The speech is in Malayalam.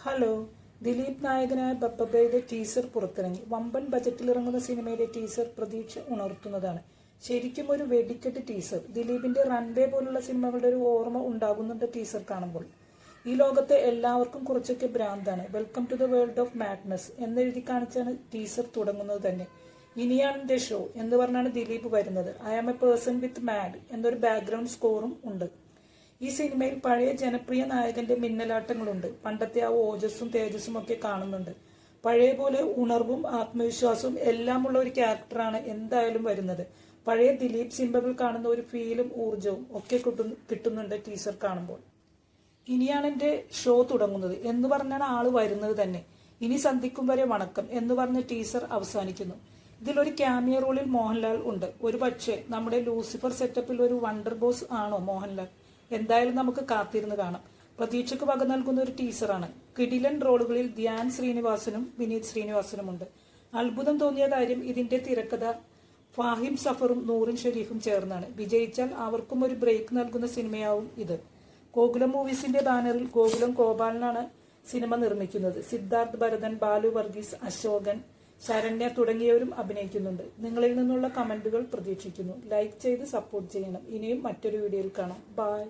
ഹലോ. ദിലീപ് നായകനായ ബബ്ബയുടെ ടീസർ പുറത്തിറങ്ങി. വമ്പൻ ബജറ്റിൽ ഇറങ്ങുന്ന സിനിമയുടെ ടീസർ പ്രതീക്ഷ ഉണർത്തുന്നതാണ്. ശരിക്കും ഒരു വെടിക്കെട്ട് ടീസർ. ദിലീപിന്റെ റൺവേ പോലുള്ള സിനിമകളുടെ ഒരു ഓർമ്മ ഉണ്ടാകുന്നുണ്ട് ടീസർ കാണുമ്പോൾ. ഈ ലോകത്തെ എല്ലാവർക്കും കുറച്ചൊക്കെ ഭ്രാന്താണ്. Welcome to the world of madness എന്നെഴുതി കാണിച്ചാണ് ടീസർ തുടങ്ങുന്നത് തന്നെ. ഇനിയാണ് എന്റെ ഷോ എന്ന് പറഞ്ഞാണ് ദിലീപ് വരുന്നത്. I am a person with mad എന്നൊരു ബാക്ക്ഗ്രൗണ്ട് സ്കോറും ഉണ്ട്. ഈ സിനിമയിൽ പഴയ ജനപ്രിയ നായകന്റെ മിന്നലാട്ടങ്ങളുണ്ട്. പണ്ടത്തെ ആ ഓജസ്സും തേജസ്സും ഒക്കെ കാണുന്നുണ്ട്. പഴയ പോലെ ഉണർവും ആത്മവിശ്വാസവും എല്ലാമുള്ള ഒരു ക്യാരക്ടറാണ് എന്തായാലും വരുന്നത്. പഴയ ദിലീപ് സിനിമകൾ കാണുന്ന ഒരു ഫീലും ഊർജവും ഒക്കെ കിട്ടുന്നുണ്ട് ടീസർ കാണുമ്പോൾ. ഇനിയാണ് എന്റെ ഷോ തുടങ്ങുന്നത് എന്ന് പറഞ്ഞാണ് ആള് വരുന്നത് തന്നെ. ഇനി സന്ധിക്കും വരെ വണക്കം എന്ന് പറഞ്ഞ ടീസർ അവസാനിക്കുന്നു. ഇതിലൊരു ക്യാമിയോ റോളിൽ മോഹൻലാൽ ഉണ്ട്. ഒരു പക്ഷേ നമ്മുടെ ലൂസിഫർ സെറ്റപ്പിൽ ഒരു വണ്ടർ ബോസ് ആണോ മോഹൻലാൽ? എന്തായാലും നമുക്ക് കാത്തിരുന്ന് കാണാം. പ്രതീക്ഷയ്ക്ക് വക നൽകുന്ന ഒരു ടീസറാണ്. കിടിലൻ റോളുകളിൽ ധ്യാൻ ശ്രീനിവാസനും വിനീത് ശ്രീനിവാസനും ഉണ്ട്. അത്ഭുതം തോന്നിയ കാര്യം ഇതിന്റെ തിരക്കഥ ഫാഹിം സഫറും നൂറിൻ ഷെരീഫും ചേർന്നാണ്. വിജയിച്ചാൽ അവർക്കും ഒരു ബ്രേക്ക് നൽകുന്ന സിനിമയാവും ഇത്. ഗോകുലം മൂവീസിന്റെ ബാനറിൽ ഗോകുലം ഗോപാലനാണ് സിനിമ നിർമ്മിക്കുന്നത്. സിദ്ധാർത്ഥ് ഭരതൻ, ബാലു വർഗീസ്, അശോകൻ, ശരണ്യ തുടങ്ങിയവരും അഭിനയിക്കുന്നുണ്ട്. നിങ്ങളിൽ നിന്നുള്ള കമന്റുകൾ പ്രതീക്ഷിക്കുന്നു. ലൈക്ക് ചെയ്ത് സപ്പോർട്ട് ചെയ്യണം. ഇനിയും മറ്റൊരു വീഡിയോയിൽ കാണാം. ബൈ.